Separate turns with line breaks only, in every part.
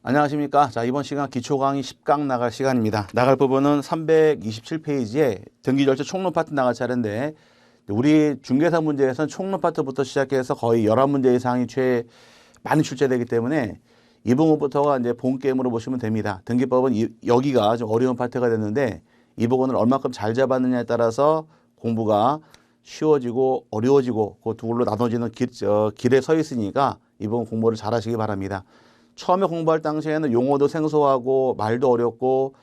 안녕하십니까. 자, 이번 시간 기초 강의 10강 나갈 시간입니다. 나갈 부분은 327페이지에 등기절차 총론 파트 나갈 차례인데, 우리 중개사 문제에서는 총론 파트부터 시작해서 거의 11문제 이상이 많이 출제되기 때문에 이 부분부터가 이제 본 게임으로 보시면 됩니다. 등기법은 여기가 좀 어려운 파트가 됐는데, 이 부분을 얼마큼 잘 잡았느냐에 따라서 공부가 쉬워지고 어려워지고 그 둘로 나눠지는 길에 서 있으니까 이 부분 공부를 잘 하시기 바랍니다. 처음에 공부할 당시에는 용어도 생소하고 말도 어렵고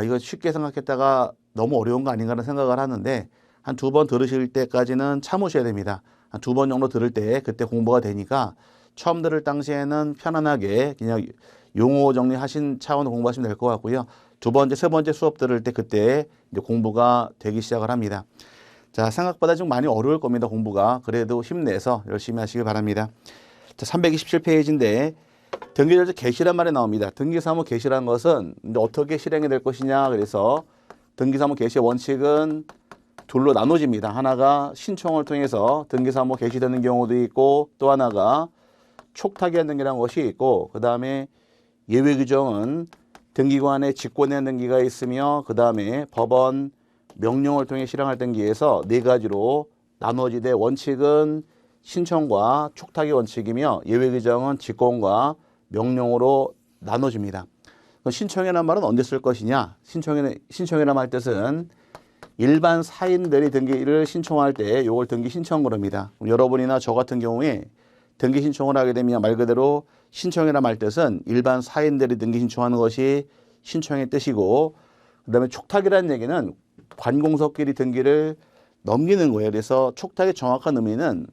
이거 쉽게 생각했다가 너무 어려운 거 아닌가 하는 생각을 하는데 한 2번 들으실 때까지는 참으셔야 됩니다. 한 2번 정도 들을 때 그때 공부가 되니까 처음 들을 당시에는 편안하게 그냥 용어 정리하신 차원으로 공부하시면 될 것 같고요. 2번째, 3번째 수업 들을 때 그때 이제 공부가 되기 시작을 합니다. 자, 생각보다 좀 많이 어려울 겁니다. 공부가. 그래도 힘내서 열심히 하시길 바랍니다. 자, 327페이지인데 등기절차 개시란 말이 나옵니다. 등기사무 개시란 것은 이제 어떻게 실행이 될 것이냐. 그래서 등기사무 개시의 원칙은 둘로 나눠집니다. 하나가 신청을 통해서 등기사무 개시되는 경우도 있고 또 하나가 촉탁위한 등기라는 것이 있고 그 다음에 예외 규정은 등기관의 직권의 등기가 있으며 그 다음에 법원 명령을 통해 실행할 등기에서 4가지로 나눠지되 원칙은 신청과 촉탁의 원칙이며 예외 규정은 직권과 명령으로 나눠집니다. 신청이라는 말은 언제 쓸 것이냐? 신청이라는 말 뜻은 일반 사인들이 등기를 신청할 때 이걸 등기 신청 그럽니다. 여러분이나 저 같은 경우에 등기 신청을 하게 되면 말 그대로 신청이라는 말 뜻은 일반 사인들이 등기 신청하는 것이 신청의 뜻이고 그 다음에 촉탁이라는 얘기는 관공서끼리 등기를 넘기는 거예요. 그래서 촉탁의 정확한 의미는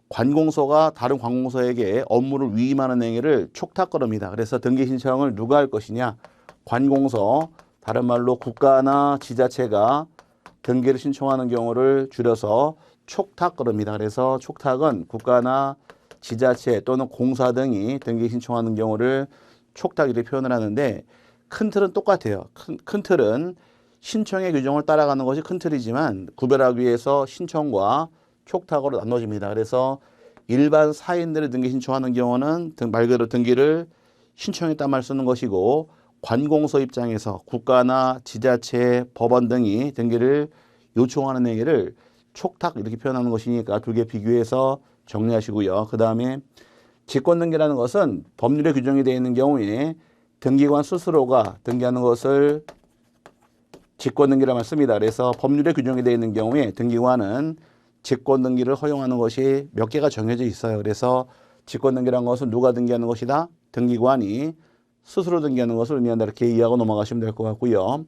관공서가 다른 관공서에게 업무를 위임하는 행위를 촉탁거릅니다. 그래서 등기 신청을 누가 할 것이냐? 관공서, 다른 말로 국가나 지자체가 등기를 신청하는 경우를 줄여서 촉탁거릅니다. 그래서 촉탁은 국가나 지자체 또는 공사 등이 등기 신청하는 경우를 촉탁이라고 표현을 하는데 큰 틀은 똑같아요. 큰 틀은 신청의 규정을 따라가는 것이 큰 틀이지만 구별하기 위해서 신청과 촉탁으로 나눠집니다. 그래서 일반 사인들의 등기 신청하는 경우는 말 그대로 등기를 신청했단 말 쓰는 것이고 관공서 입장에서 국가나 지자체, 법원 등이 등기를 요청하는 행위를 촉탁 이렇게 표현하는 것이니까 두 개 비교해서 정리하시고요. 그 다음에 직권등기라는 것은 법률에 규정이 되어 있는 경우에 등기관 스스로가 등기하는 것을 직권등기라고 말씀니다. 그래서 법률에 규정이 되어 있는 경우에 등기관은 직권등기를 허용하는 것이 몇 개가 정해져 있어요. 그래서 직권등기라는 것은 누가 등기하는 것이다? 등기관이 스스로 등기하는 것을 의미한다. 이렇게 이해하고 넘어가시면 될 것 같고요.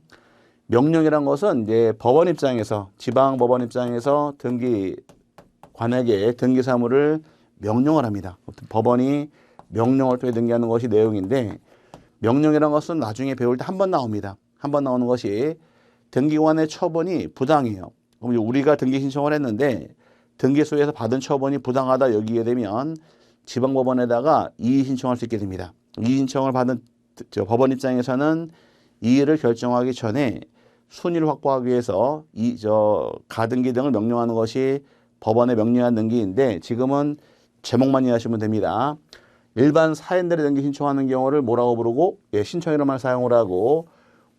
명령이라는 것은 이제 법원 입장에서 지방법원 입장에서 등기관에게 등기사무를 명령을 합니다. 법원이 명령을 통해 등기하는 것이 내용인데 명령이라는 것은 나중에 배울 때 한 번 나옵니다. 한 번 나오는 것이 등기관의 처분이 부당해요. 그럼 우리가 등기 신청을 했는데 등기소에서 받은 처분이 부당하다 여기게 되면 지방법원에다가 이의 신청할 수 있게 됩니다. 이의 신청을 받은 법원 입장에서는 이의를 결정하기 전에 순위를 확보하기 위해서 가등기 등을 명령하는 것이 법원의 명령한 등기인데 지금은 제목만 이해하시면 됩니다. 일반 사인들의 등기 신청하는 경우를 뭐라고 부르고 신청이라는 말 사용을 하고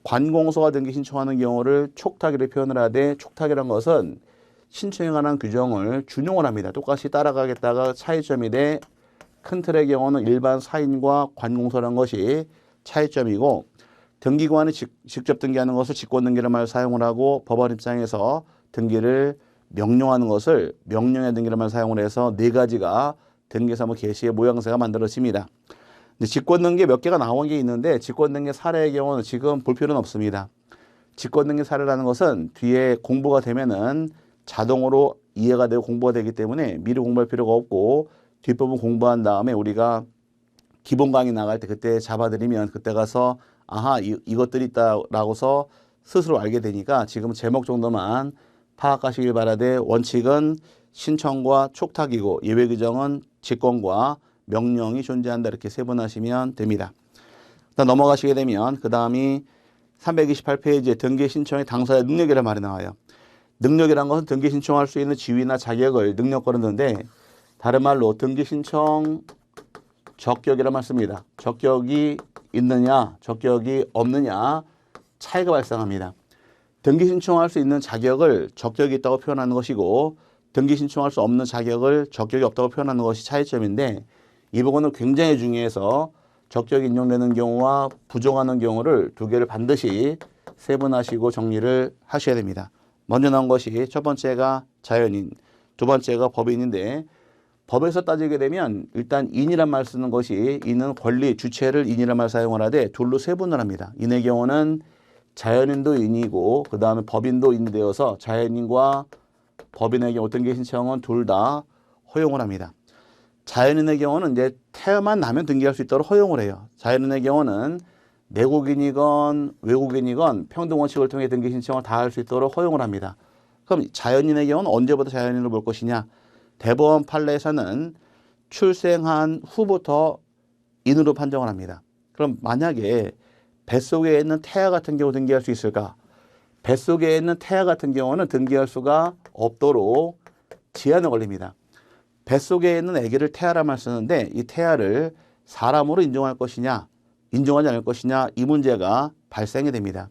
관공서가 등기 신청하는 경우를 촉탁이라고 표현을 하되 촉탁이라는 것은 신청에 관한 규정을 준용을 합니다. 똑같이 따라가겠다가 차이점이 돼 큰 틀의 경우는 일반 사인과 관공서라는 것이 차이점이고 등기관이 직접 등기하는 것을 직권등기라는 말을 사용을 하고 법원 입장에서 등기를 명령하는 것을 명령의 등기라는 말을 사용을 해서 4가지가 등기사무 개시의 모양새가 만들어집니다. 직권등기 몇 개가 나온 게 있는데 직권등기 사례의 경우는 지금 볼 필요는 없습니다. 직권등기 사례라는 것은 뒤에 공부가 되면은 자동으로 이해가 되고 공부가 되기 때문에 미리 공부할 필요가 없고 뒷부분 공부한 다음에 우리가 기본 강의 나갈 때 그때 잡아드리면 그때 가서 아하 이것들이 있다라고서 스스로 알게 되니까 지금 제목 정도만 파악하시길 바라되 원칙은 신청과 촉탁이고 예외 규정은 직권과 명령이 존재한다 이렇게 세분하시면 됩니다. 일단 넘어가시게 되면 그 다음이 328페이지에 등기 신청의 당사자의 능력이라는 말이 나와요. 능력이라는 것은 등기 신청할 수 있는 지위나 자격을 능력 거르는데 다른 말로 등기 신청 적격이라는 말 씁니다. 적격이 있느냐, 적격이 없느냐 차이가 발생합니다. 등기 신청할 수 있는 자격을 적격이 있다고 표현하는 것이고 등기 신청할 수 없는 자격을 적격이 없다고 표현하는 것이 차이점인데 이 부분은 굉장히 중요해서 적격이 인정되는 경우와 부정하는 경우를 두 개를 반드시 세분하시고 정리를 하셔야 됩니다. 먼저 나온 것이 첫 번째가 자연인, 두 번째가 법인인데 법에서 따지게 되면 일단 인이란 말 쓰는 것이 인은 권리, 주체를 인이란 말 사용을 하되 둘로 세분을 합니다. 인의 경우는 자연인도 인이고 그 다음에 법인도 인이 되어서 자연인과 법인의 경우 등기 신청은 둘 다 허용을 합니다. 자연인의 경우는 이제 태어만 나면 등기할 수 있도록 허용을 해요. 자연인의 경우는 내국인이건 외국인이건 평등 원칙을 통해 등기 신청을 다 할 수 있도록 허용을 합니다. 그럼 자연인의 경우는 언제부터 자연인을 볼 것이냐? 대법원 판례에서는 출생한 후부터 인으로 판정을 합니다. 그럼 만약에 뱃속에 있는 태아 같은 경우 등기할 수 있을까? 뱃속에 있는 태아 같은 경우는 등기할 수가 없도록 제한이 걸립니다. 뱃속에 있는 아기를 태아라만 쓰는데 이 태아를 사람으로 인정할 것이냐, 인정하지 않을 것이냐 이 문제가 발생이 됩니다.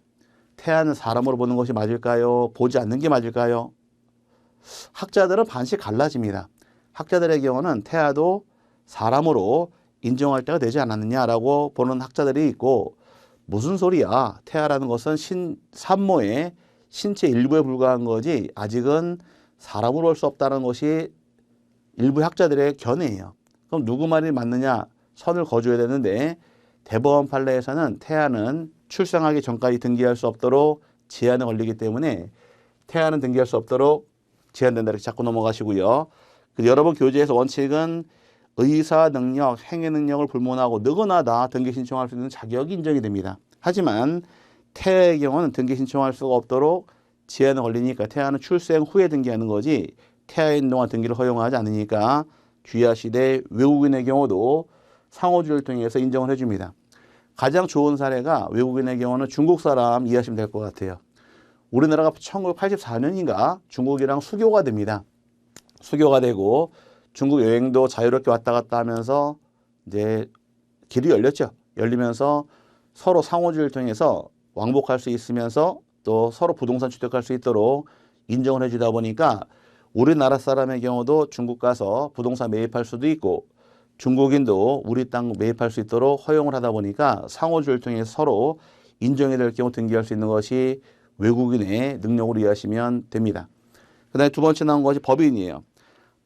태아는 사람으로 보는 것이 맞을까요? 보지 않는 게 맞을까요? 학자들은 반씩 갈라집니다. 학자들의 경우는 태아도 사람으로 인정할 때가 되지 않았느냐라고 보는 학자들이 있고 무슨 소리야? 태아라는 것은 산모의 신체 일부에 불과한 거지 아직은 사람으로 볼 수 없다는 것이 일부 학자들의 견해예요. 그럼 누구 말이 맞느냐? 선을 거줘야 되는데 대법원 판례에서는 태아는 출생하기 전까지 등기할 수 없도록 제한이 걸리기 때문에 태아는 등기할 수 없도록 제한된다 이렇게 자꾸 넘어가시고요. 여러분 교재에서 원칙은 의사 능력, 행위 능력을 불문하고 누구나 등기 신청할 수 있는 자격이 인정이 됩니다. 하지만 태아의 경우는 등기 신청할 수가 없도록 제한이 걸리니까 태아는 출생 후에 등기하는 거지 태아인 동안 등기를 허용하지 않으니까 주의하시되 외국인의 경우도 상호주의를 통해서 인정을 해줍니다. 가장 좋은 사례가 외국인의 경우는 중국 사람 이해하시면 될 것 같아요. 우리나라가 1984년인가 중국이랑 수교가 됩니다. 수교가 되고 중국 여행도 자유롭게 왔다 갔다 하면서 이제 길이 열렸죠. 열리면서 서로 상호주의를 통해서 왕복할 수 있으면서 또 서로 부동산 취득할 수 있도록 인정을 해주다 보니까 우리나라 사람의 경우도 중국 가서 부동산 매입할 수도 있고 중국인도 우리 땅 매입할 수 있도록 허용을 하다 보니까 상호주의를 통해서 서로 인정이 될 경우 등기할 수 있는 것이 외국인의 능력으로 이해하시면 됩니다. 그 다음에 두 번째 나온 것이 법인이에요.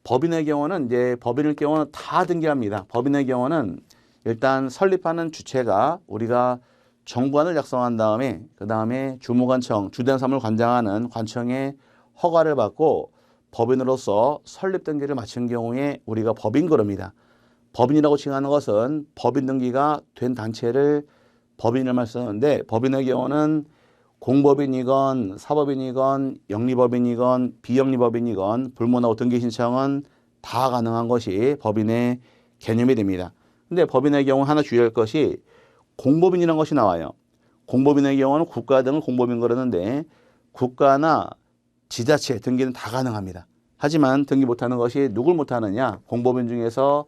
법인의 경우는 이제 법인의 경우는 다 등기합니다. 법인의 경우는 일단 설립하는 주체가 우리가 정부안을 작성한 다음에 그 다음에 주무관청, 주된 사무를 관장하는 관청의 허가를 받고 법인으로서 설립 등기를 마친 경우에 우리가 법인 그럽니다. 법인이라고 칭하는 것은 법인 등기가 된 단체를 법인을 쓰는데 법인의 경우는 공법인이건 사법인이건 영리법인이건 비영리법인이건 불문하고 등기 신청은 다 가능한 것이 법인의 개념이 됩니다. 근데 법인의 경우 하나 주의할 것이 공법인이라는 것이 나와요. 공법인의 경우는 국가 등을 공법인 그러는데 국가나 지자체 등기는 다 가능합니다. 하지만 등기 못하는 것이 누굴 못하느냐? 공법인 중에서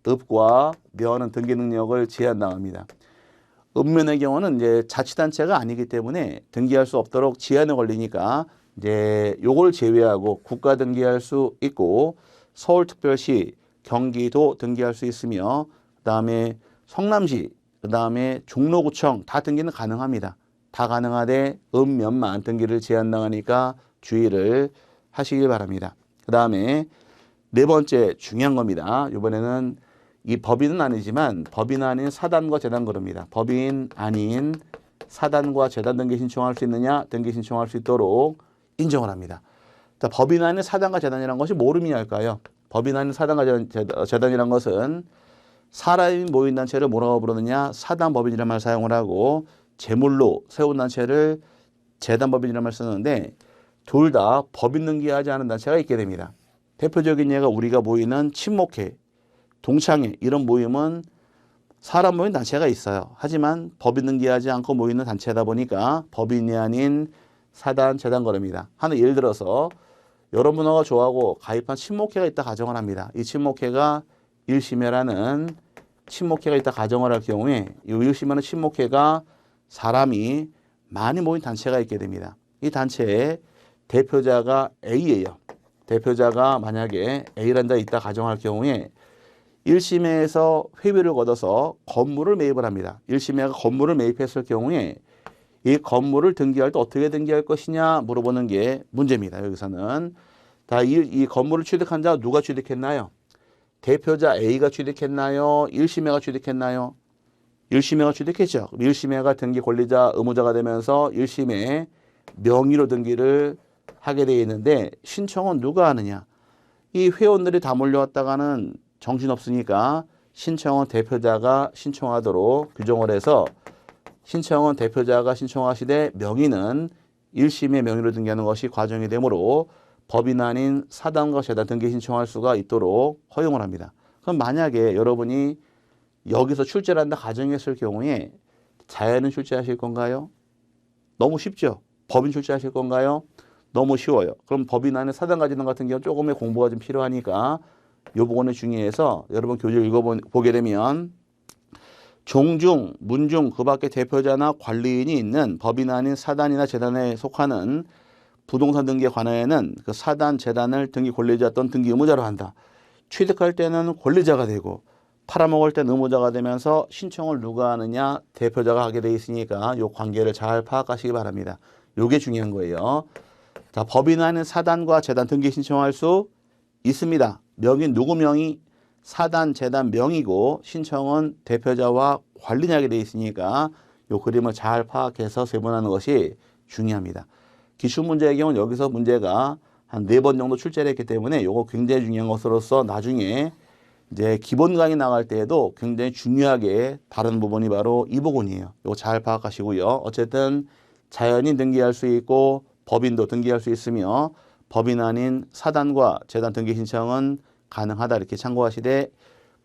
읍과 면은 등기 능력을 제한당합니다. 읍면의 경우는 이제 자치단체가 아니기 때문에 등기할 수 없도록 제한이 걸리니까 이제 요걸 제외하고 국가 등기할 수 있고 서울특별시, 경기도 등기할 수 있으며 그다음에 성남시, 그다음에 종로구청 다 등기는 가능합니다. 다 가능하되 읍면만 등기를 제한당하니까 주의를 하시길 바랍니다. 그다음에 네 번째 중요한 겁니다. 이번에는 이 법인은 아니지만 법인 아닌 사단과 재단 그럽니다. 법인 아닌 사단과 재단 등기 신청할 수 있느냐? 등기 신청할 수 있도록 인정을 합니다. 자, 법인 아닌 사단과 재단이라는 것이 뭘 의미할까요? 법인 아닌 사단과 재단이라는 것은 사람이 모인 단체를 뭐라고 부르느냐? 사단법인이라는 말을 사용을 하고 제물로 세운 단체를 재단법인이라는 말을 쓰는데 둘 다 법인 등기하지 않은 단체가 있게 됩니다. 대표적인 예가 우리가 모이는 친목회, 동창회 이런 모임은 사람 모인 단체가 있어요. 하지만 법인 등기하지 않고 모이는 단체다 보니까 법인이 아닌 사단, 재단 그럽니다. 하나 예를 들어서 여러분하고 저하고 가입한 친목회가 있다 가정을 합니다. 이 친목회가 1심회라는 친목회가 있다 가정을 할 경우에 이 의심하는 친목회가 사람이 많이 모인 단체가 있게 됩니다. 이 단체의 대표자가 A예요. 대표자가 만약에 A란다 있다 가정할 경우에 1심에서 회비를 걷어서 건물을 매입을 합니다. 1심에가 건물을 매입했을 경우에 이 건물을 등기할 때 어떻게 등기할 것이냐 물어보는 게 문제입니다. 여기서는 다 이 건물을 취득한 자 누가 취득했나요? 대표자 A가 취득했나요? 1심회가 취득했나요? 1심회가 취득했죠. 1심회가 등기 권리자 의무자가 되면서 1심회 명의로 등기를 하게 되어 있는데 신청은 누가 하느냐? 이 회원들이 다 몰려왔다가는 정신없으니까 신청은 대표자가 신청하도록 규정을 해서 신청은 대표자가 신청하시되 명의는 1심의 명의로 등기하는 것이 과정이 되므로 법인 아닌 사단과 재단 등기 신청할 수가 있도록 허용을 합니다. 그럼 만약에 여러분이 여기서 출제를 한다 가정했을 경우에 자연인 출제하실 건가요? 너무 쉽죠? 법인 출제하실 건가요? 너무 쉬워요. 그럼 법인 안에 사단과 재단 같은 경우는 조금의 공부가 좀 필요하니까 이 부분은 중요해서 여러분 교재를 읽어보게 되면 종중, 문중, 그 밖에 대표자나 관리인이 있는 법인 아닌 사단이나 재단에 속하는 부동산 등기에 관하여는 그 사단, 재단을 등기 권리자 또는 등기 의무자로 한다. 취득할 때는 권리자가 되고 팔아먹을 때는 의무자가 되면서 신청을 누가 하느냐 대표자가 하게 돼 있으니까 이 관계를 잘 파악하시기 바랍니다. 이게 중요한 거예요. 자, 법인 아닌 사단과 재단 등기 신청할 수 있습니다. 명의 누구 명의? 사단, 재단 명의고 신청은 대표자와 관리인이 돼 있으니까 이 그림을 잘 파악해서 세분하는 것이 중요합니다. 기출문제의 경우는 여기서 문제가 한 4번 정도 출제를 했기 때문에 이거 굉장히 중요한 것으로서 나중에 이제 기본 강의 나갈 때에도 굉장히 중요하게 다른 부분이 바로 이 부분이에요. 이거 잘 파악하시고요. 어쨌든 자연인 등기할 수 있고 법인도 등기할 수 있으며 법인 아닌 사단과 재단 등기 신청은 가능하다 이렇게 참고하시되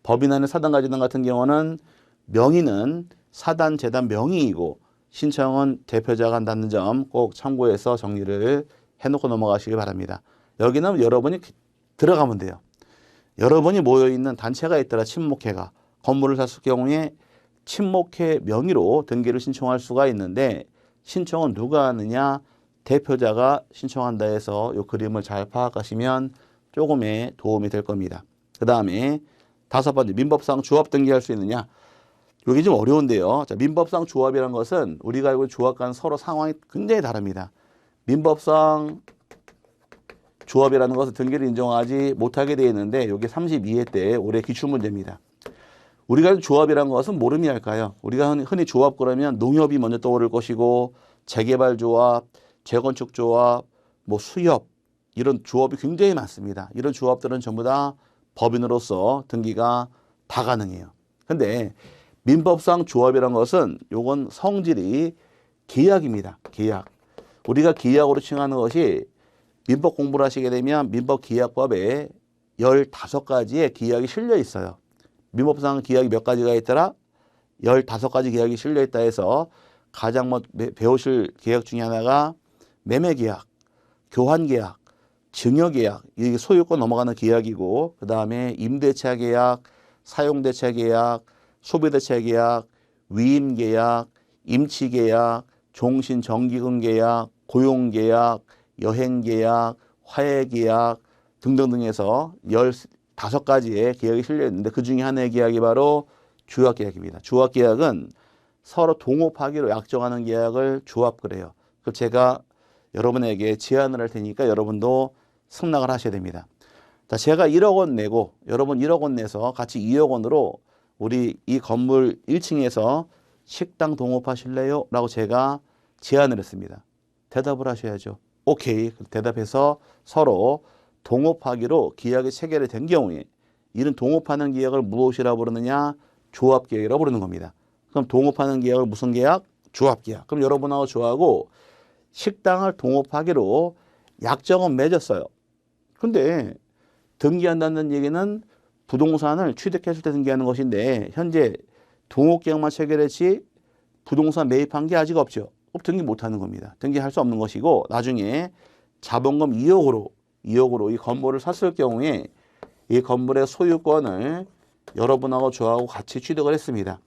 법인 아닌 사단과 재단 같은 경우는 명의는 사단, 재단 명의이고 신청은 대표자가 한다는 점 꼭 참고해서 정리를 해놓고 넘어가시기 바랍니다. 여기는 여러분이 들어가면 돼요. 여러분이 모여있는 단체가 있더라 친목회가 건물을 샀을 경우에 친목회 명의로 등기를 신청할 수가 있는데 신청은 누가 하느냐 대표자가 신청한다 해서 이 그림을 잘 파악하시면 조금의 도움이 될 겁니다. 그 다음에 5번째 민법상 조합 등기할 수 있느냐. 여기 좀 어려운데요. 자, 민법상 조합이라는 것은 우리가 알고 있는 조합과는 서로 상황이 굉장히 다릅니다. 민법상 조합이라는 것은 등기를 인정하지 못하게 되어 있는데 이게 32회 때 올해 기출문제입니다. 우리가 알고 있는 조합이라는 것은 뭘 의미할까요? 우리가 흔히 조합 그러면 농협이 먼저 떠오를 것이고 재개발 조합, 재건축 조합, 뭐 수협 이런 조합이 굉장히 많습니다. 이런 조합들은 전부 다 법인으로서 등기가 다 가능해요. 근데 민법상 조합이라는 것은 요건 성질이 계약입니다. 계약. 우리가 계약으로 칭하는 것이 민법 공부를 하시게 되면 민법계약법에 15가지의 계약이 실려 있어요. 민법상 계약이 몇 가지가 있더라? 15가지 계약이 실려 있다 해서 가장 배우실 계약 중에 하나가 매매계약, 교환계약, 증여계약, 이게 소유권 넘어가는 계약이고 그 다음에 임대차 계약, 사용대차 계약, 소비대차 계약, 위임계약, 임치계약, 종신정기금 계약, 고용계약, 여행계약, 화해계약 등등등 해서 15가지의 계약이 실려 있는데 그 중에 하나의 계약이 바로 조합계약입니다. 조합계약은 서로 동업하기로 약정하는 계약을 조합그래요. 그걸 제가 여러분에게 제안을 할 테니까 여러분도 승낙을 하셔야 됩니다. 자, 제가 1억 원 내고 여러분 1억 원 내서 같이 2억 원으로 우리 이 건물 1층에서 식당 동업하실래요? 라고 제가 제안을 했습니다. 대답을 하셔야죠. 오케이. 대답해서 서로 동업하기로 계약이 체결이 된 경우에 이런 동업하는 계약을 무엇이라고 부르느냐? 조합계약이라고 부르는 겁니다. 그럼 동업하는 계약을 무슨 계약? 조합계약. 그럼 여러분하고 저하고 식당을 동업하기로 약정은 맺었어요. 근데 등기한다는 얘기는 부동산을 취득했을 때 등기하는 것인데 현재 동업계약만 체결했지 부동산 매입한 게 아직 없죠. 등기 못하는 겁니다. 등기할 수 없는 것이고 나중에 자본금 2억으로 이 건물을 샀을 경우에 이 건물의 소유권을 여러분하고 저하고 같이 취득을 했습니다.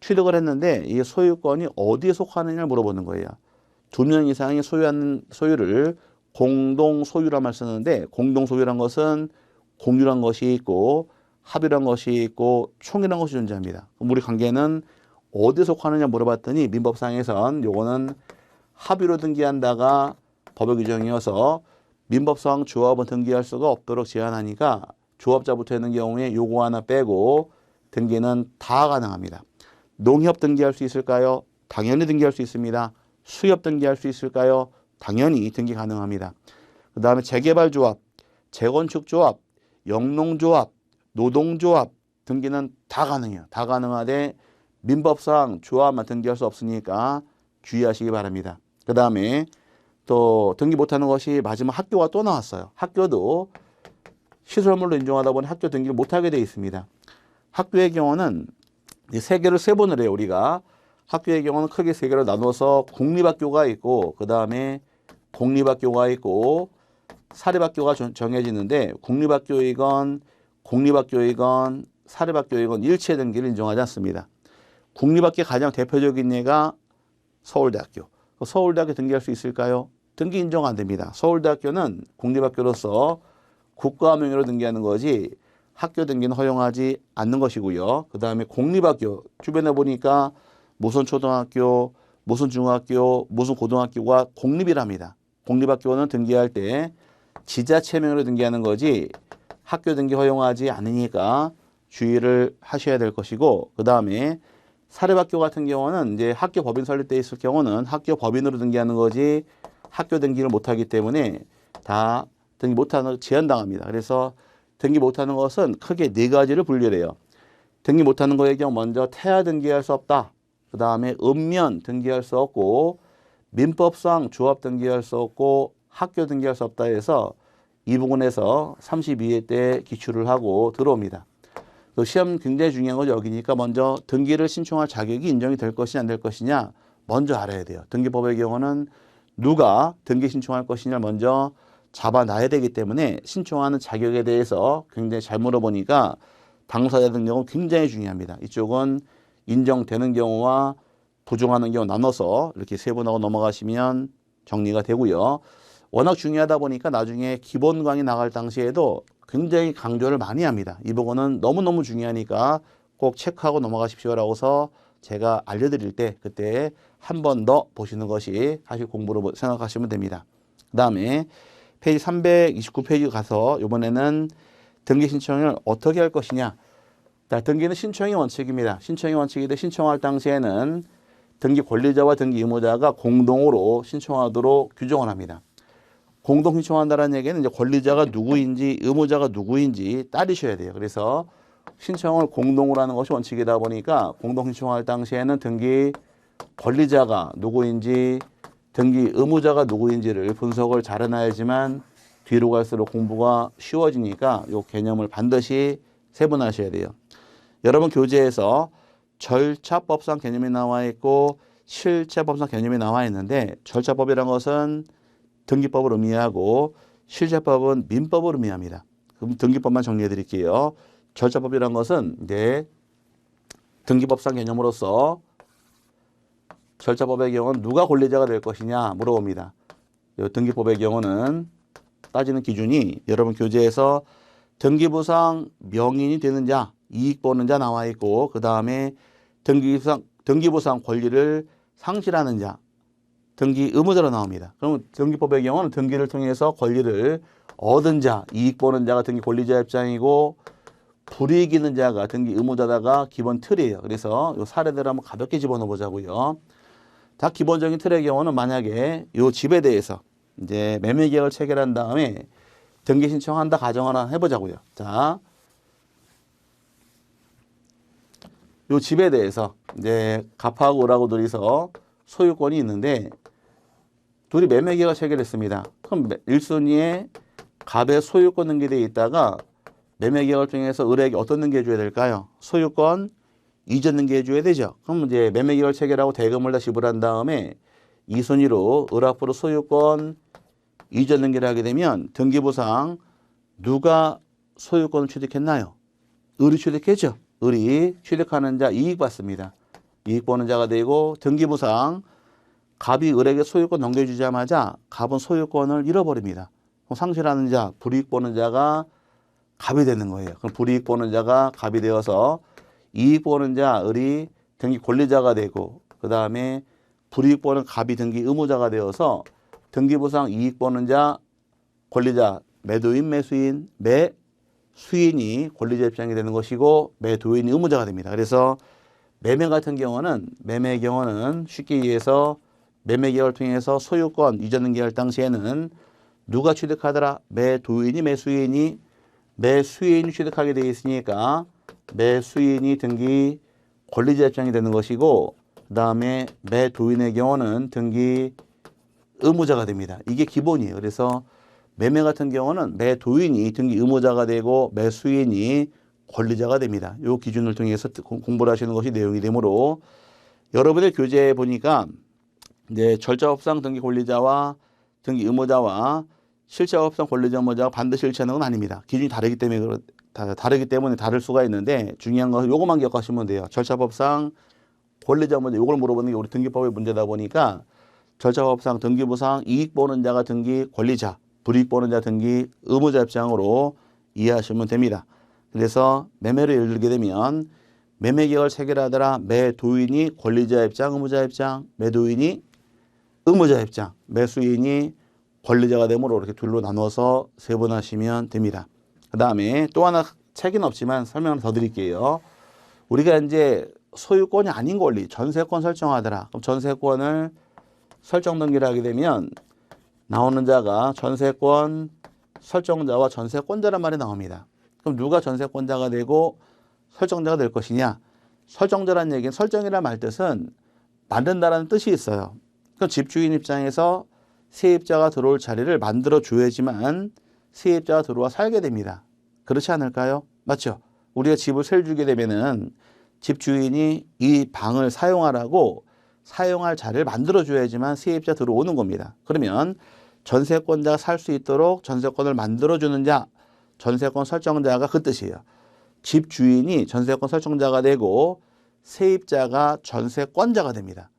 취득을 했는데 이 소유권이 어디에 속하느냐를 물어보는 거예요. 2명 이상이 소유하는 소유를 공동 소유란 말 쓰는데 공동 소유란 것은 공유란 것이 있고 합의란 것이 있고 총이란 것이 존재합니다. 그럼 우리 관계는 어디에 속하느냐 물어봤더니 민법상에선 요거는 합의로 등기한다가 법의 규정이어서 민법상 조합은 등기할 수가 없도록 제한하니까 조합자부터 있는 경우에 요거 하나 빼고 등기는 다 가능합니다. 농협 등기할 수 있을까요? 당연히 등기할 수 있습니다. 수협 등기할 수 있을까요? 당연히 등기 가능합니다. 그 다음에 재개발조합, 재건축조합, 영농조합, 노동조합 등기는 다 가능해요. 다 가능하되 민법상 조합만 등기할 수 없으니까 주의하시기 바랍니다. 그 다음에 또 등기 못하는 것이 마지막 학교가 또 나왔어요. 학교도 시설물로 인정하다 보니 학교 등기를 못하게 되어 있습니다. 학교의 경우는 세 개를 세분을 해요. 우리가 학교의 경우는 크게 세 개로 나눠서 공립학교가 있고 그 다음에 공립학교가 있고 사립학교가 정해지는데 공립학교이건 사립학교이건 일체 등기를 인정하지 않습니다. 국립학교 가장 대표적인 예가 서울대학교. 서울대학교 등기할 수 있을까요? 등기 인정 안 됩니다. 서울대학교는 공립학교로서 국가 명의로 등기하는 거지 학교 등기는 허용하지 않는 것이고요. 그 다음에 공립학교 주변에 보니까 무슨 초등학교, 무슨 중학교, 무슨 고등학교가 공립이랍니다. 공립학교는 등기할 때 지자체명으로 등기하는 거지 학교 등기 허용하지 않으니까 주의를 하셔야 될 것이고 그 다음에 사립학교 같은 경우는 이제 학교 법인 설립돼 있을 경우는 학교 법인으로 등기하는 거지 학교 등기를 못하기 때문에 다 등기 못하는 걸 제한당합니다. 그래서 등기 못하는 것은 크게 네 가지를 분류해요. 등기 못하는 거의 경우 먼저 태아 등기할 수 없다. 그 다음에 읍면 등기할 수 없고 민법상 조합 등기할 수 없고 학교 등기할 수 없다 해서 이 부분에서 32회 때 기출을 하고 들어옵니다. 또 시험 굉장히 중요한 건 여기니까 먼저 등기를 신청할 자격이 인정이 될 것이냐 안 될 것이냐 먼저 알아야 돼요. 등기법의 경우는 누가 등기 신청할 것이냐 먼저 잡아놔야 되기 때문에 신청하는 자격에 대해서 굉장히 잘 물어보니까 당사자 등 경우 굉장히 중요합니다. 이쪽은 인정되는 경우와 부정하는 경우 나눠서 이렇게 세분하고 넘어가시면 정리가 되고요. 워낙 중요하다 보니까 나중에 기본 강의 나갈 당시에도 굉장히 강조를 많이 합니다. 이 부분은 너무너무 중요하니까 꼭 체크하고 넘어가십시오라고서 제가 알려드릴 때 그때 한 번 더 보시는 것이 사실 공부로 생각하시면 됩니다. 그 다음에 페이지 329페이지 가서 이번에는 등기 신청을 어떻게 할 것이냐. 자, 등기는 신청이 원칙입니다. 신청이 원칙인데 신청할 당시에는 등기 권리자와 등기 의무자가 공동으로 신청하도록 규정을 합니다. 공동 신청한다는 얘기는 이제 권리자가 누구인지 의무자가 누구인지 따지셔야 돼요. 그래서 신청을 공동으로 하는 것이 원칙이다 보니까 공동 신청할 당시에는 등기 권리자가 누구인지 등기 의무자가 누구인지를 분석을 잘 해놔야지만 뒤로 갈수록 공부가 쉬워지니까 이 개념을 반드시 세분하셔야 돼요. 여러분 교재에서 절차법상 개념이 나와 있고 실체법상 개념이 나와 있는데 절차법이란 것은 등기법을 의미하고 실체법은 민법을 의미합니다. 그럼 등기법만 정리해 드릴게요. 절차법이란 것은 이제 등기법상 개념으로서 절차법의 경우는 누가 권리자가 될 것이냐 물어봅니다. 등기법의 경우는 따지는 기준이 여러분 교재에서 등기부상 명인이 되는 자, 이익 보는 자 나와 있고 그 다음에 등기부상 권리를 상실하는 자, 등기 의무자로 나옵니다. 그럼 등기법의 경우는 등기를 통해서 권리를 얻은 자, 이익 보는 자가 등기 권리자 입장이고 불이익 있는 자가 등기 의무자다가 기본 틀이에요. 그래서 이 사례들을 한번 가볍게 집어넣어 보자고요. 자, 기본적인 틀의 경우는 만약에 이 집에 대해서 이제 매매 계약을 체결한 다음에 등기 신청한다 가정을 하나 해보자고요. 자, 이 집에 대해서 이제 갑하고 을하고 둘이서 소유권이 있는데 둘이 매매 계약을 체결했습니다. 그럼 1순위에 갑의 소유권 등기되어 있다가 매매 계약을 통해서 을에게 어떤 등기 해줘야 될까요? 소유권 이전 등기 해줘야 되죠. 그럼 이제 매매 계약을 체결하고 대금을 다 지불한 다음에 2순위로 을 앞으로 소유권 이전 등기를 하게 되면 등기부상 누가 소유권을 취득했나요? 을이 취득했죠. 을이 취득하는 자 이익 받습니다. 이익 보는 자가 되고 등기부상 갑이 을에게 소유권 넘겨주자마자 갑은 소유권을 잃어버립니다. 그럼 상실하는 자, 불이익 보는 자가 갑이 되는 거예요. 그럼 불이익 보는 자가 갑이 되어서 이익 보는 자 을이 등기 권리자가 되고 그 다음에 불이익 보는 갑이 등기 의무자가 되어서 등기부상 이익 보는 자 권리자 매도인 매수인 매수인이 권리자 입장이 되는 것이고 매도인이 의무자가 됩니다. 그래서 매매 같은 경우는 매매의 경우는 쉽게 얘기해서 매매 계약을 통해서 소유권 이전 등기할 당시에는 누가 취득하더라? 매도인이 매수인이 취득하게 되어 있으니까 매수인이 등기 권리자 입장이 되는 것이고 그 다음에 매도인의 경우는 등기 의무자가 됩니다. 이게 기본이에요. 그래서 매매 같은 경우는 매도인이 등기 의무자가 되고 매수인이 권리자가 됩니다. 이 기준을 통해서 공부를 하시는 것이 내용이 되므로 여러분의 교재에 보니까 이제 절차법상 등기 권리자와 등기 의무자와 실체법상 권리자 의무자가 반드시 일치하는 건 아닙니다. 기준이 다르기 때문에 다를 수가 있는데 중요한 건 요것만 기억하시면 돼요. 절차법상 권리자 의무자 요걸 물어보는 게 우리 등기법의 문제다 보니까 절차법상 등기부상 이익 보는 자가 등기 권리자, 불이익 보는 자 등기 의무자 입장으로 이해하시면 됩니다. 그래서 매매를 예를 들게 되면 매매 계약을 체결하더라 매도인이 권리자 입장, 의무자 입장, 매도인이 의무자 입장, 매수인이 권리자가 되므로 이렇게 둘로 나눠서 세분하시면 됩니다. 그 다음에 또 하나 책은 없지만 설명을 더 드릴게요. 우리가 이제 소유권이 아닌 권리, 전세권 설정하더라. 그럼 전세권을 설정 등기를 하게 되면 나오는 자가 전세권 설정자와 전세권자란 말이 나옵니다. 그럼 누가 전세권자가 되고 설정자가 될 것이냐? 설정자란 얘기는 설정이란 말 뜻은 만든다라는 뜻이 있어요. 그럼 집주인 입장에서 세입자가 들어올 자리를 만들어 줘야지만 세입자가 들어와 살게 됩니다. 그렇지 않을까요? 맞죠? 우리가 집을 세를 주게 되면은 집주인이 이 방을 사용하라고 사용할 자리를 만들어 줘야지만 세입자 들어오는 겁니다. 그러면 전세권자가 살 수 있도록 전세권을 만들어 주는 자, 전세권 설정자가 그 뜻이에요. 집주인이 전세권 설정자가 되고 세입자가 전세권자가 됩니다.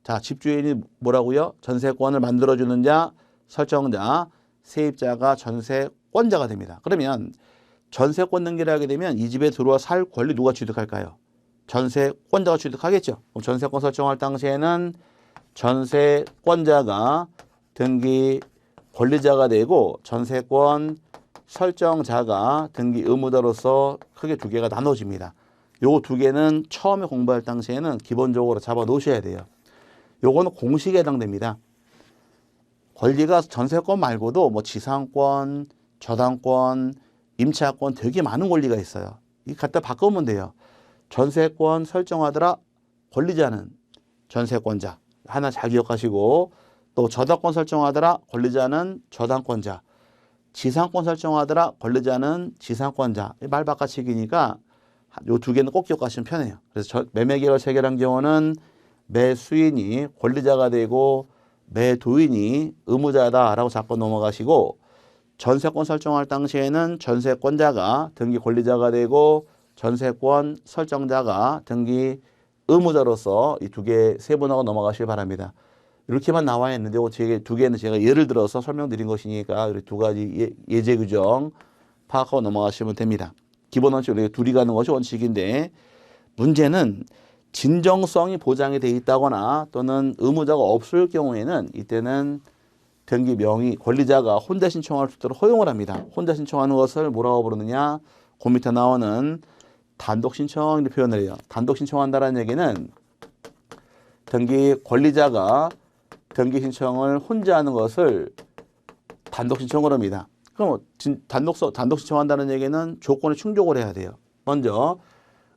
자, 집주인이 뭐라고요? 전세권을 만들어주는 자, 설정자, 세입자가 전세권자가 됩니다. 그러면 전세권 등기를 하게 되면 이 집에 들어와 살 권리 누가 취득할까요? 전세권자가 취득하겠죠. 그럼 전세권 설정할 당시에는 전세권자가 등기 권리자가 되고 전세권 설정자가 등기 의무자로서 크게 두 개가 나눠집니다. 요 두 개는 처음에 공부할 당시에는 기본적으로 잡아 놓으셔야 돼요. 요거는 공식에 해당됩니다. 권리가 전세권 말고도 뭐 지상권, 저당권, 임차권 되게 많은 권리가 있어요. 이 갖다 바꾸면 돼요. 전세권 설정하더라 권리자는 전세권자 하나 잘 기억하시고 또 저당권 설정하더라 권리자는 저당권자 지상권 설정하더라 권리자는 지상권자 말 바꿔치기니까 요 두 개는 꼭 기억하시면 편해요. 그래서 매매 계약을 체결한 경우는 매수인이 권리자가 되고 매도인이 의무자다라고 잡고 넘어가시고 전세권 설정할 당시에는 전세권자가 등기 권리자가 되고 전세권 설정자가 등기 의무자로서 이 두 개 세분하고 넘어가시기 바랍니다. 이렇게만 나와 있는데 두 개는 제가 예를 들어서 설명드린 것이니까 두 가지 예제 규정 파악하고 넘어가시면 됩니다. 기본 원칙 우리가 둘이 가는 것이 원칙인데 문제는 진정성이 보장이 돼 있다거나 또는 의무자가 없을 경우에는 이때는 등기 명의 권리자가 혼자 신청할 수 있도록 허용을 합니다. 혼자 신청하는 것을 뭐라고 부르느냐? 그 밑에 나오는 단독 신청이라고 표현을 해요. 단독 신청한다는 얘기는 등기 권리자가 등기 신청을 혼자 하는 것을 단독 신청을 합니다. 그럼 단독 신청한다는 얘기는 조건에 충족을 해야 돼요. 먼저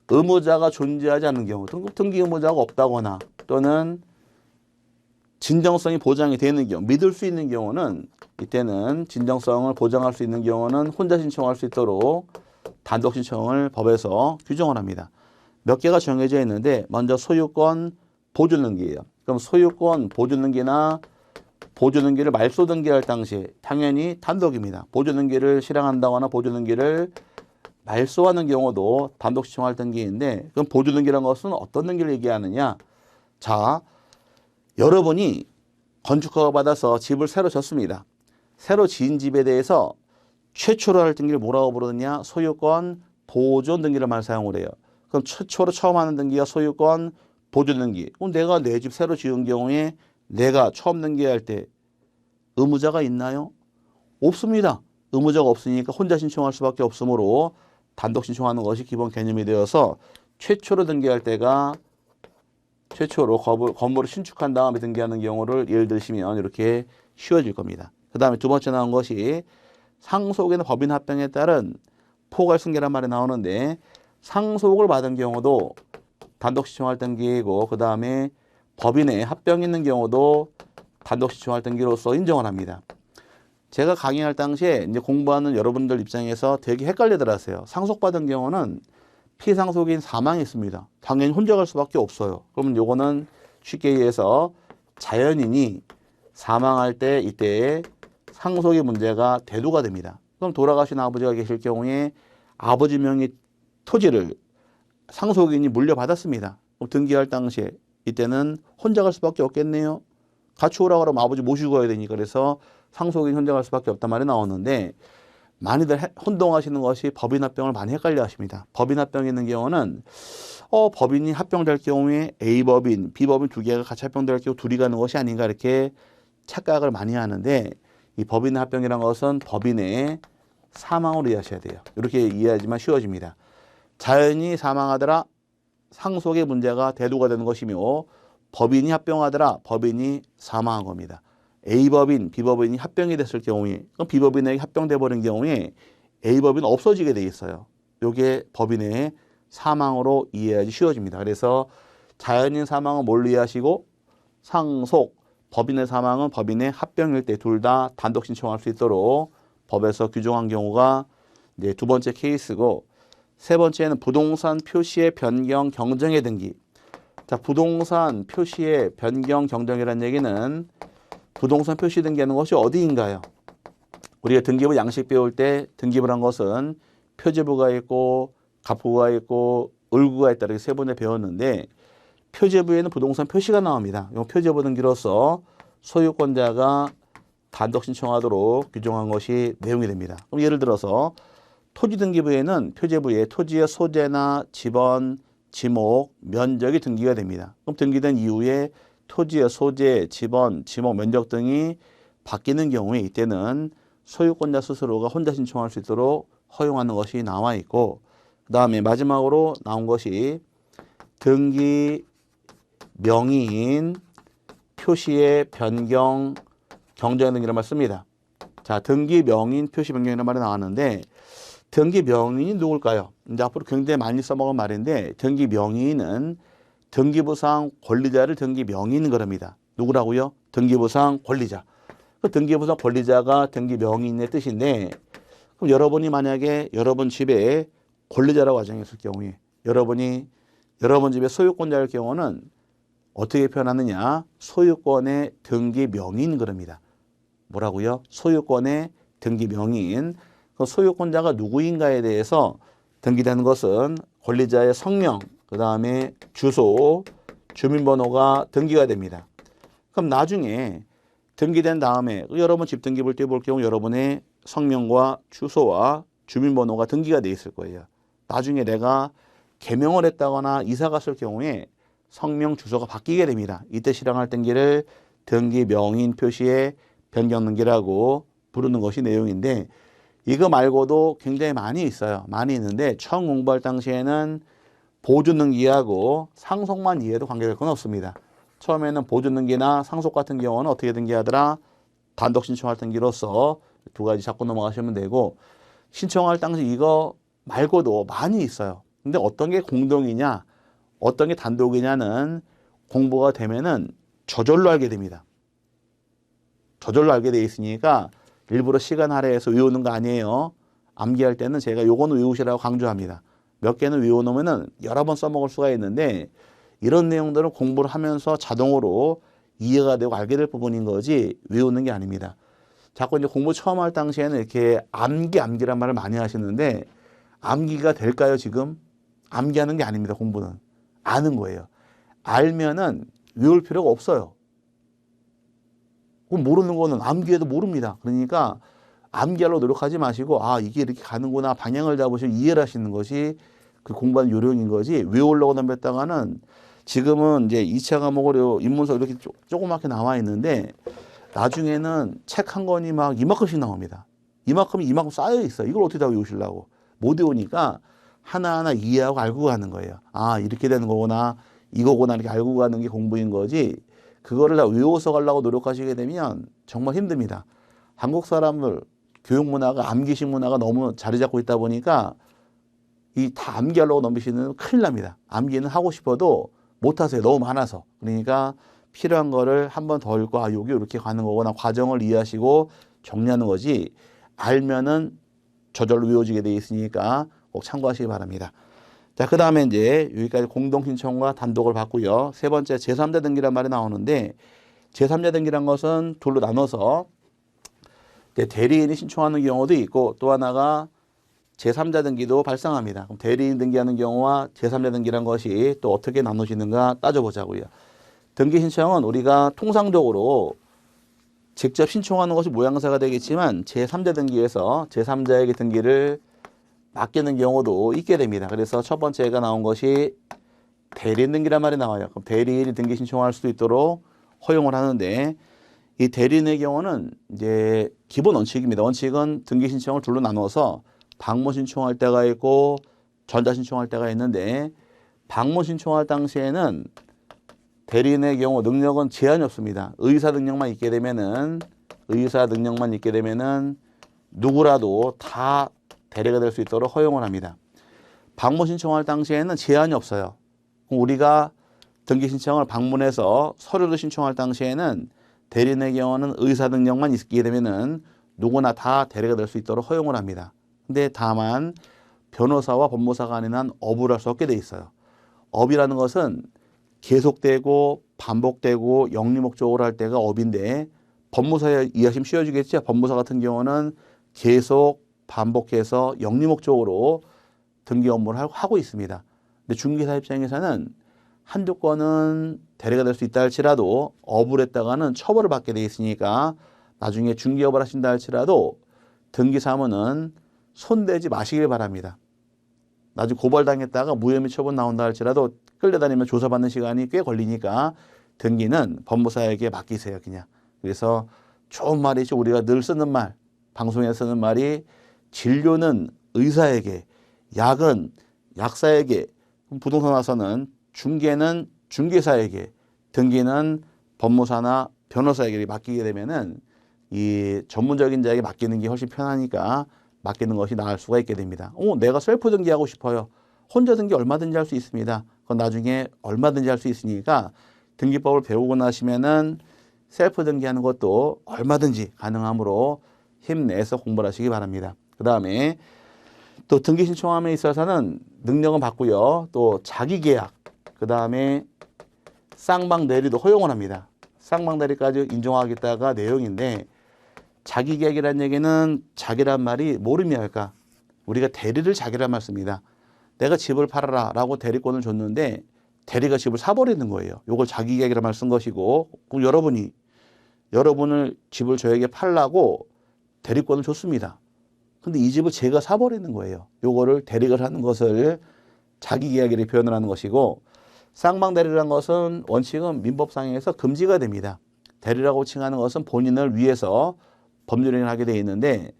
의무자가 존재하지 않는 경우, 등기 의무자가 없다거나 또는 진정성이 보장이 되는 경우, 믿을 수 있는 경우는 이때는 진정성을 보장할 수 있는 경우는 혼자 신청할 수 있도록 단독 신청을 법에서 규정을 합니다. 몇 개가 정해져 있는데 먼저 소유권 보존 등기예요. 그럼 소유권 보존 등기나 보존 등기를 말소 등기할 당시 당연히 단독입니다. 보존 등기를 실행한다거나 보존 등기를 말소하는 경우도 단독 신청할 등기인데 그럼 보조 등기란 것은 어떤 등기를 얘기하느냐? 자, 여러분이 건축허가 받아서 집을 새로 졌습니다. 새로 지은 집에 대해서 최초로 할 등기를 뭐라고 부르느냐? 소유권 보존 등기를 말 사용을 해요. 그럼 최초로 처음 하는 등기가 소유권 보존 등기. 그럼 내가 내 집 새로 지은 경우에 내가 처음 등기할 때 의무자가 있나요? 없습니다. 의무자가 없으니까 혼자 신청할 수밖에 없으므로 단독 신청하는 것이 기본 개념이 되어서 최초로 등기할 때가 최초로 건물을 신축한 다음에 등기하는 경우를 예를 들시면 이렇게 쉬워질 겁니다. 그 다음에 두 번째 나온 것이 상속이나 법인 합병에 따른 포괄승계란 말이 나오는데 상속을 받은 경우도 단독 신청할 등기이고 그 다음에 법인에 합병이 있는 경우도 단독 신청할 등기로서 인정을 합니다. 제가 강의할 당시에 이제 공부하는 여러분들 입장에서 되게 헷갈리더라고요. 상속받은 경우는 피상속인 사망이 있습니다. 당연히 혼자 갈 수밖에 없어요. 그러면 요거는 쉽게 얘기해서 자연인이 사망할 때 이때에 상속의 문제가 대두가 됩니다. 그럼 돌아가신 아버지가 계실 경우에 아버지 명의 토지를 상속인이 물려받았습니다. 그럼 등기할 당시에 이때는 혼자 갈 수밖에 없겠네요. 같이 오라고 하면 아버지 모시고 가야 되니까 그래서 상속인 혼자 갈 수밖에 없단 말이 나오는데 많이들 혼동하시는 것이 법인 합병을 많이 헷갈려 하십니다. 법인 합병이 있는 경우는 법인이 합병될 경우에 A법인, B법인 두 개가 같이 합병될 경우 둘이 가는 것이 아닌가 이렇게 착각을 많이 하는데 이 법인 합병이라는 것은 법인의 사망으로 이해하셔야 돼요. 이렇게 이해하지만 쉬워집니다. 자연이 사망하더라 상속의 문제가 대두가 되는 것이며 법인이 합병하더라 법인이 사망한 겁니다. A법인, B법인이 합병이 됐을 경우에 그럼 B법인에게 합병돼 버린 경우에 A법인은 없어지게 돼 있어요. 이게 법인의 사망으로 이해하기 쉬워집니다. 그래서 자연인 사망은 뭘로 이해하시고 상속, 법인의 사망은 법인의 합병일 때 둘 다 단독 신청할 수 있도록 법에서 규정한 경우가 이제 두 번째 케이스고 세 번째는 부동산 표시의 변경 경정의 등기. 자, 부동산 표시의 변경 경정이라는 얘기는 부동산 표시 등기하는 것이 어디인가요? 우리가 등기부 양식 배울 때 등기부란 것은 표제부가 있고 갑부가 있고 을구가 있다 이렇게 세 번에 배웠는데 표제부에는 부동산 표시가 나옵니다. 이 표제부 등기로서 소유권자가 단독 신청하도록 규정한 것이 내용이 됩니다. 그럼 예를 들어서 토지 등기부에는 표제부에 토지의 소재나 지번, 지목, 면적이 등기가 됩니다. 그럼 등기된 이후에 토지의 소재, 지번, 지목, 면적 등이 바뀌는 경우에 이때는 소유권자 스스로가 혼자 신청할 수 있도록 허용하는 것이 나와 있고 그 다음에 마지막으로 나온 것이 등기 명의인 표시의 변경 경정 등기란 말 씁니다. 자, 등기 명의인 표시 변경이라는 말이 나왔는데 등기 명의인이 누굴까요? 이제 앞으로 굉장히 많이 써먹을 말인데 등기 명의인은 등기부상 권리자를 등기 명의인 그럽니다. 누구라고요? 등기부상 권리자. 그 등기부상 권리자가 등기 명의인의 뜻인데 그럼 여러분이 만약에 여러분 집에 권리자라고 가정했을 경우에 여러분 집에 소유권자일 경우는 어떻게 표현하느냐? 소유권의 등기 명의인 그럽니다. 뭐라고요? 소유권의 등기 명의인. 그 소유권자가 누구인가에 대해서 등기되는 것은 권리자의 성명, 그 다음에 주소, 주민번호가 등기가 됩니다. 그럼 나중에 등기된 다음에 여러분 집 등기부를 떼볼 경우 여러분의 성명과 주소와 주민번호가 등기가 돼 있을 거예요. 나중에 내가 개명을 했다거나 이사 갔을 경우에 성명, 주소가 바뀌게 됩니다. 이때 실행할 등기를 등기 명의인 표시의 변경 등기라고 부르는 것이 내용인데 이거 말고도 굉장히 많이 있어요. 많이 있는데 처음 공부할 당시에는 보존 등기하고 상속만 이해해도 관계될 건 없습니다. 처음에는 보존 등기나 상속 같은 경우는 어떻게 등기하더라? 단독 신청할 등기로서 두 가지 잡고 넘어가시면 되고 신청할 당시 이거 말고도 많이 있어요. 근데 어떤 게 공동이냐, 어떤 게 단독이냐는 공부가 되면은 저절로 알게 됩니다. 저절로 알게 돼 있으니까 일부러 시간 할애해서 외우는 거 아니에요. 암기할 때는 제가 요거는 외우시라고 강조합니다. 몇 개는 외워놓으면은 여러 번 써먹을 수가 있는데 이런 내용들은 공부를 하면서 자동으로 이해가 되고 알게 될 부분인 거지 외우는 게 아닙니다. 자꾸 이제 공부 처음 할 당시에는 이렇게 암기란 말을 많이 하시는데 암기가 될까요, 지금? 암기하는 게 아닙니다, 공부는. 아는 거예요. 알면은 외울 필요가 없어요. 그럼 모르는 거는 암기해도 모릅니다. 그러니까 암기하려고 노력하지 마시고, 아, 이게 이렇게 가는구나. 방향을 잡으시고 이해를 하시는 것이 그 공부하는 요령인 거지. 외우려고 넘겼다가는 지금은 이제 2차 과목으로 인문서 이렇게 조그맣게 나와 있는데 나중에는 책 한 권이 막 이만큼씩 나옵니다. 이만큼이 이만큼 쌓여 있어요. 이걸 어떻게 다 외우시려고. 못 외우니까 하나하나 이해하고 알고 가는 거예요. 아, 이렇게 되는 거구나. 이거구나. 이렇게 알고 가는 게 공부인 거지. 그거를 다 외워서 가려고 노력하시게 되면 정말 힘듭니다. 한국 사람들 교육 문화가 암기식 문화가 너무 자리 잡고 있다 보니까 이 다 암기하려고 넘기시는 큰일 납니다. 암기는 하고 싶어도 못 하세요. 너무 많아서. 그러니까 필요한 거를 한 번 더 읽고 아, 요게 이렇게 가는 거구나. 과정을 이해하시고 정리하는 거지. 알면은 저절로 외워지게 돼 있으니까 꼭 참고하시기 바랍니다. 자, 그 다음에 이제 여기까지 공동신청과 단독을 봤고요. 세 번째 제3자 등기란 말이 나오는데 제3자 등기란 것은 둘로 나눠서 대리인이 신청하는 경우도 있고 또 하나가 제3자 등기도 발생합니다. 그럼 대리인 등기하는 경우와 제3자 등기란 것이 또 어떻게 나눠지는가 따져보자고요. 등기 신청은 우리가 통상적으로 직접 신청하는 것이 모양새가 되겠지만 제3자 등기에서 제3자에게 등기를 맡기는 경우도 있게 됩니다. 그래서 첫 번째가 나온 것이 대리인 등기란 말이 나와요. 그럼 대리인이 등기 신청할 수 있도록 허용을 하는데 이 대리인의 경우는 이제 기본 원칙입니다. 원칙은 등기 신청을 둘로 나눠서 방문 신청할 때가 있고 전자 신청할 때가 있는데 방문 신청할 당시에는 대리인의 경우 능력은 제한이 없습니다. 의사 능력만 있게 되면은 누구라도 다 대리가 될 수 있도록 허용을 합니다. 방문 신청할 당시에는 제한이 없어요. 그럼 우리가 등기 신청을 방문해서 서류를 신청할 당시에는 대리인의 경우는 의사 능력만 있게 되면은 누구나 다 대리가 될 수 있도록 허용을 합니다. 근데 다만 변호사와 법무사가 아닌 한 업을 할 수 없게 돼 있어요. 업이라는 것은 계속되고 반복되고 영리목적으로 할 때가 업인데 법무사에 이해하시면 쉬워지겠죠. 법무사 같은 경우는 계속 반복해서 영리목적으로 등기 업무를 하고 있습니다. 근데 중개사 입장에서는 한두 건은 대리가 될 수 있다 할지라도 업을 했다가는 처벌을 받게 돼 있으니까 나중에 중개업을 하신다 할지라도 등기 사무는 손대지 마시길 바랍니다. 나중에 고발당했다가 무혐의 처분 나온다 할지라도 끌려다니면 조사받는 시간이 꽤 걸리니까 등기는 법무사에게 맡기세요, 그냥. 그래서 좋은 말이죠. 우리가 늘 쓰는 말, 방송에 쓰는 말이 진료는 의사에게, 약은 약사에게, 부동산 와서는 중개는 중개사에게, 등기는 법무사나 변호사에게 맡기게 되면은 이 전문적인 자에게 맡기는 게 훨씬 편하니까 맡기는 것이 나을 수가 있게 됩니다. 내가 셀프 등기하고 싶어요. 혼자 등기 얼마든지 할 수 있습니다. 그건 나중에 얼마든지 할 수 있으니까 등기법을 배우고 나시면은 셀프 등기하는 것도 얼마든지 가능하므로 힘내서 공부를 하시기 바랍니다. 그 다음에 또 등기 신청함에 있어서는 능력은 받고요. 또 자기계약, 그 다음에 쌍방대리도 허용을 합니다. 쌍방대리까지 인정하겠다가 내용인데 자기계약이라는 얘기는 자기란 말이 뭘 의미할까? 우리가 대리를 자기란 말 씁니다. 내가 집을 팔아라 라고 대리권을 줬는데 대리가 집을 사버리는 거예요. 이걸 자기계약이란 말 쓴 것이고 그럼 여러분을 집을 저에게 팔라고 대리권을 줬습니다. 근데 이 집을 제가 사버리는 거예요. 요거를 대리를 하는 것을 자기계약이라고 표현을 하는 것이고 쌍방대리라는 것은 원칙은 민법상에서 금지가 됩니다. 대리라고 칭하는 것은 본인을 위해서 법률행위를 하게 되어 있는데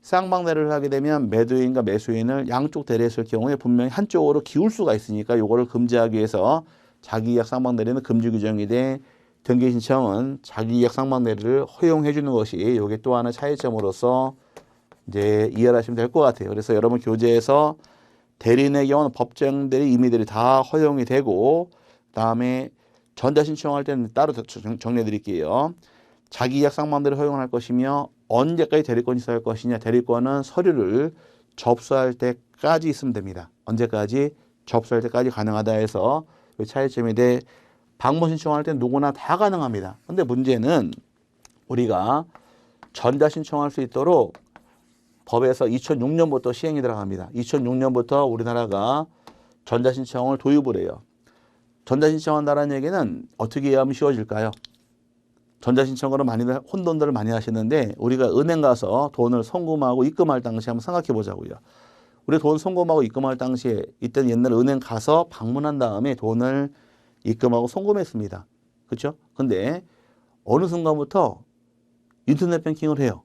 쌍방대리를 하게 되면 매도인과 매수인을 양쪽 대리했을 경우에 분명히 한쪽으로 기울 수가 있으니까 요거를 금지하기 위해서 자기계약 쌍방대리는 금지 규정이 돼 등기신청은 자기계약 쌍방대리를 허용해 주는 것이 요게 또 하나의 차이점으로서 이제 이해를 하시면 될 것 같아요. 그래서 여러분 교재에서 대리인의 경우는 법정 대리, 임의 대리 다 허용이 되고 그다음에 전자 신청할 때는 따로 정리해 드릴게요. 자기계약 쌍방대리 허용할 것이며 언제까지 대리권이 있어야 할 것이냐. 대리권은 서류를 접수할 때까지 있으면 됩니다. 언제까지? 접수할 때까지 가능하다 해서 그 차이점이 돼 방문 신청할 때는 누구나 다 가능합니다. 근데 문제는 우리가 전자 신청할 수 있도록 법에서 2006년부터 시행이 들어갑니다. 2006년부터 우리나라가 전자신청을 도입을 해요. 전자신청한다는 얘기는 어떻게 하면 쉬워질까요? 전자신청으로 많이들 혼돈들을 많이 하시는데 우리가 은행 가서 돈을 송금하고 입금할 당시 한번 생각해 보자고요. 우리 돈 송금하고 입금할 당시에 이때는 옛날 은행 가서 방문한 다음에 돈을 입금하고 송금했습니다. 그렇죠? 근데 어느 순간부터 인터넷 뱅킹을 해요.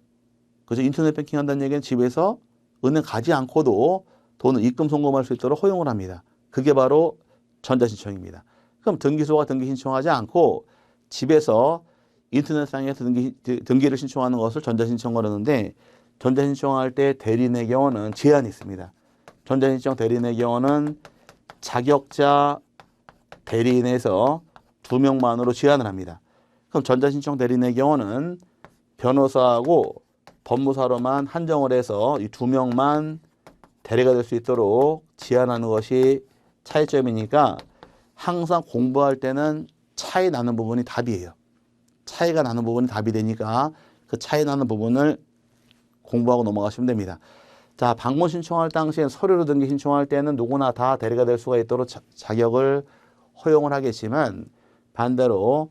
그래서 인터넷 뱅킹 한다는 얘기는 집에서 은행 가지 않고도 돈을 입금 송금할 수 있도록 허용을 합니다. 그게 바로 전자신청입니다. 그럼 등기소가 등기 신청하지 않고 집에서 인터넷상에서 등기를 신청하는 것을 전자신청을 하는데 전자신청할 때 대리인의 경우는 제한이 있습니다. 전자신청 대리인의 경우는 자격자 대리인에서 2명만으로 제한을 합니다. 그럼 전자신청 대리인의 경우는 변호사하고 법무사로만 한정을 해서 이 2명만 대리가 될 수 있도록 제한하는 것이 차이점이니까 항상 공부할 때는 차이 나는 부분이 답이에요. 차이가 나는 부분이 답이 되니까 그 차이 나는 부분을 공부하고 넘어가시면 됩니다. 자, 방문 신청할 당시에 서류로 등기 신청할 때는 누구나 다 대리가 될 수가 있도록 자격을 허용을 하겠지만 반대로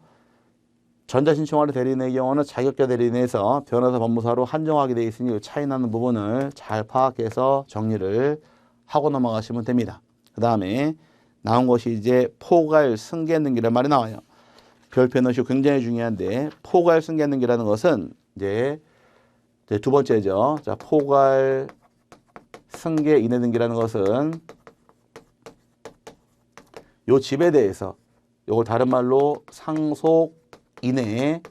전자신청할 대리인의 경우는 자격자 대리인에서 변호사 법무사로 한정하게 되어 있으니 차이 나는 부분을 잘 파악해서 정리를 하고 넘어가시면 됩니다. 그 다음에 나온 것이 이제 포괄 승계 등기란 말이 나와요. 별표 넣으시고 굉장히 중요한데 포괄 승계 등기라는 것은 이제 두 번째죠. 자, 포괄 승계 인해 등기라는 것은 요 집에 대해서 요걸 다른 말로 상속 인해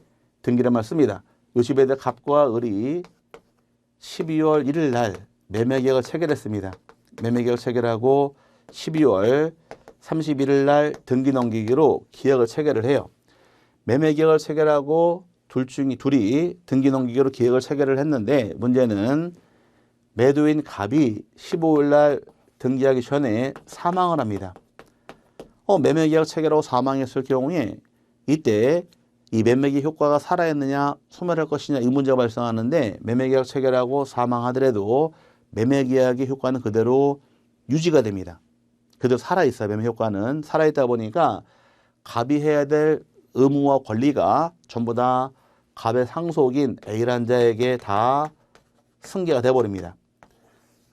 등기란 말 씁니다. 요 집에 대해 갑과 을이 12월 1일 날 매매계약을 체결했습니다. 매매계약을 체결하고 12월 31일 날 등기 넘기기로 계약을 체결을 해요. 매매계약을 체결하고 둘이 등기 넘기기로 계약을 체결을 했는데 문제는 매도인 갑이 15일 날 등기하기 전에 사망을 합니다. 매매계약 체결하고 사망했을 경우에 이때 이 매매계약 효과가 살아있느냐 소멸할 것이냐 이 문제가 발생하는데 매매계약 체결하고 사망하더라도 매매계약의 효과는 그대로 유지가 됩니다. 그대로 살아있어요. 매매효과는 살아있다 보니까 갑이 해야 될 의무와 권리가 전부 다 갑의 상속인 A란 자에게 다 승계가 돼버립니다.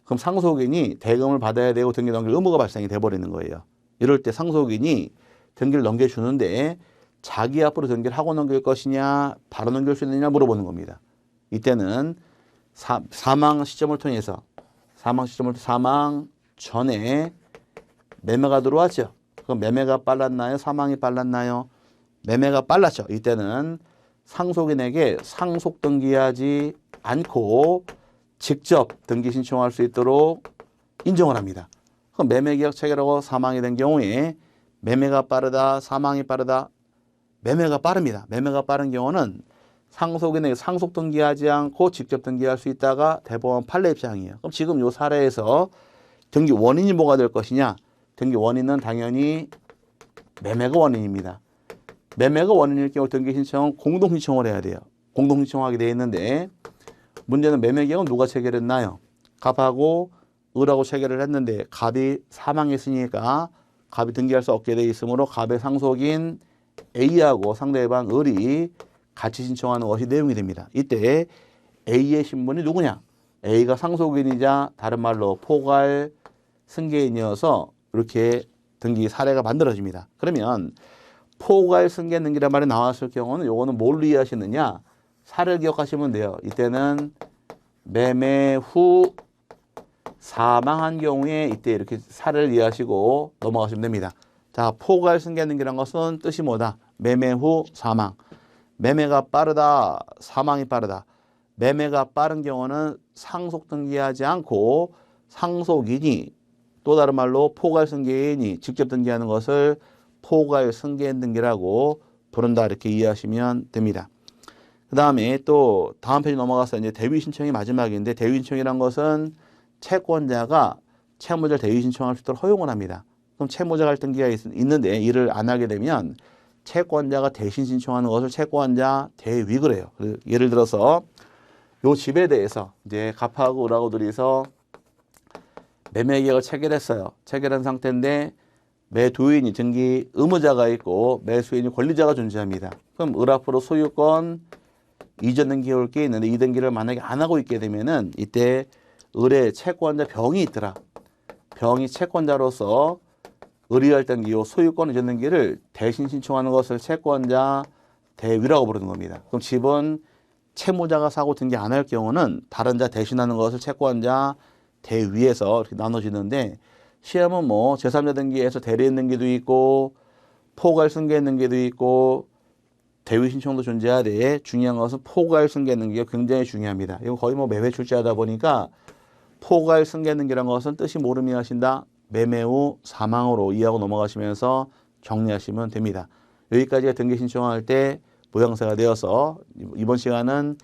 그럼 상속인이 대금을 받아야 되고 등기 넘길 의무가 발생이 돼버리는 거예요. 이럴 때 상속인이 등기를 넘겨주는데 자기 앞으로 등기를 하고 넘길 것이냐 바로 넘길 수 있느냐 물어보는 겁니다. 이때는 사망 시점을 통해서 사망 전에 매매가 들어왔죠. 그럼 매매가 빨랐나요? 사망이 빨랐나요? 매매가 빨랐죠. 이때는 상속인에게 상속 등기하지 않고 직접 등기 신청할 수 있도록 인정을 합니다. 그럼 매매계약 체결하고 사망이 된 경우에 매매가 빠르다, 사망이 빠르다. 매매가 빠릅니다. 매매가 빠른 경우는 상속인에게 상속 등기하지 않고 직접 등기할 수 있다가 대법원 판례 입장이에요. 그럼 지금 이 사례에서 등기 원인이 뭐가 될 것이냐? 등기 원인은 당연히 매매가 원인입니다. 매매가 원인일 경우 등기 신청은 공동 신청을 해야 돼요. 공동 신청하게 되어 있는데 문제는 매매 계약은 누가 체결했나요? 갑하고 을하고 체결을 했는데 갑이 사망했으니까 갑이 등기할 수 없게 되어 있으므로 갑의 상속인 A하고 상대방 을이 같이 신청하는 것이 내용이 됩니다. 이때 A의 신분이 누구냐? A가 상속인이자 다른 말로 포괄 승계인이어서 이렇게 등기 사례가 만들어집니다. 그러면 포괄 승계 등기란 말이 나왔을 경우는 요거는 뭘로 이해하시느냐? 사례를 기억하시면 돼요. 이때는 매매 후 사망한 경우에 이때 이렇게 사례를 이해하시고 넘어가시면 됩니다. 자, 포괄 승계 등기란 것은 뜻이 뭐다? 매매 후 사망. 매매가 빠르다, 사망이 빠르다. 매매가 빠른 경우는 상속 등기하지 않고 상속인이 또 다른 말로 포괄 승계인이 직접 등기하는 것을 포괄 승계인 등기라고 부른다 이렇게 이해하시면 됩니다. 그 다음에 또 다음 페이지 넘어가서 이제 대위 신청이 마지막인데 대위 신청이란 것은 채권자가 채무자를 대위 신청할 수 있도록 허용을 합니다. 그럼 채무자 갈등기가 있는데 이를 안 하게 되면 채권자가 대신 신청하는 것을 채권자 대위 그래요. 예를 들어서 요 집에 대해서 이제 갑하고 을하고 둘이서 매매 계약을 체결했어요. 체결한 상태인데 매도인이 등기 의무자가 있고 매수인이 권리자가 존재합니다. 그럼 을 앞으로 소유권 이전 등기에 올 게 있는데 이 등기를 만약에 안 하고 있게 되면은 이때 을의 채권자 병이 있더라. 병이 채권자로서 을이할 등기 요 소유권 이전 등기를 대신 신청하는 것을 채권자 대위라고 부르는 겁니다. 그럼 집은 채무자가 사고 등기 안 할 경우는 다른 자 대신하는 것을 채권자 대위에서 이렇게 나눠지는데 시험은 뭐 제3자 등기에서 대리인 등기도 있고 포괄 승계 등기도 있고 대위 신청도 존재하되 중요한 것은 포괄 승계 등기가 굉장히 중요합니다. 이건 거의 뭐 매매 출제하다 보니까 포괄 승계 등기란 것은 뜻이 모름이 하신다. 매매 후 사망으로 이해하고 넘어가시면서 정리하시면 됩니다. 여기까지가 등기 신청할 때 모양새가 되어서 이번 시간은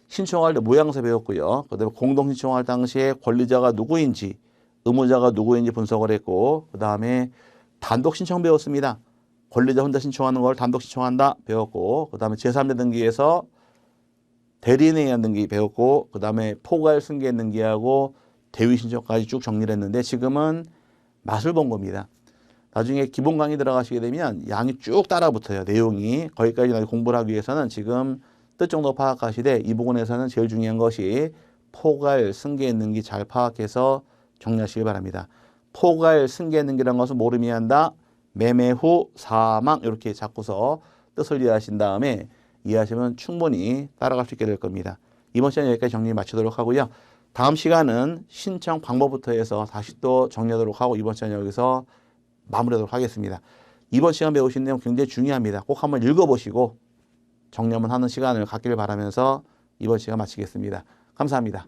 신청할 때 모양새 배웠고요. 그다음에 공동 신청할 당시에 권리자가 누구인지 의무자가 누구인지 분석을 했고 그다음에 단독 신청 배웠습니다. 권리자 혼자 신청하는 걸 단독 신청한다 배웠고 그다음에 제3자 등기에서 대리인에 의한 등기 배웠고 그다음에 포괄 승계 등기하고 대위 신청까지 쭉 정리를 했는데 지금은 맛을 본 겁니다. 나중에 기본 강의 들어가시게 되면 양이 쭉 따라붙어요. 내용이. 거기까지 공부를 하기 위해서는 지금 뜻 정도 파악하시되 이 부분에서는 제일 중요한 것이 포괄 승계 등기 잘 파악해서 정리하시기 바랍니다. 포괄 승계 등기라는 것은 모름 이해한다. 매매 후 사망 이렇게 잡고서 뜻을 이해하신 다음에 이해하시면 충분히 따라갈 수 있게 될 겁니다. 이번 시간 여기까지 정리 마치도록 하고요. 다음 시간은 신청 방법부터 해서 다시 또 정리하도록 하고 이번 시간 여기서 마무리하도록 하겠습니다. 이번 시간 배우신 내용 굉장히 중요합니다. 꼭 한번 읽어보시고 정리 한번 하는 시간을 갖기를 바라면서 이번 시간 마치겠습니다. 감사합니다.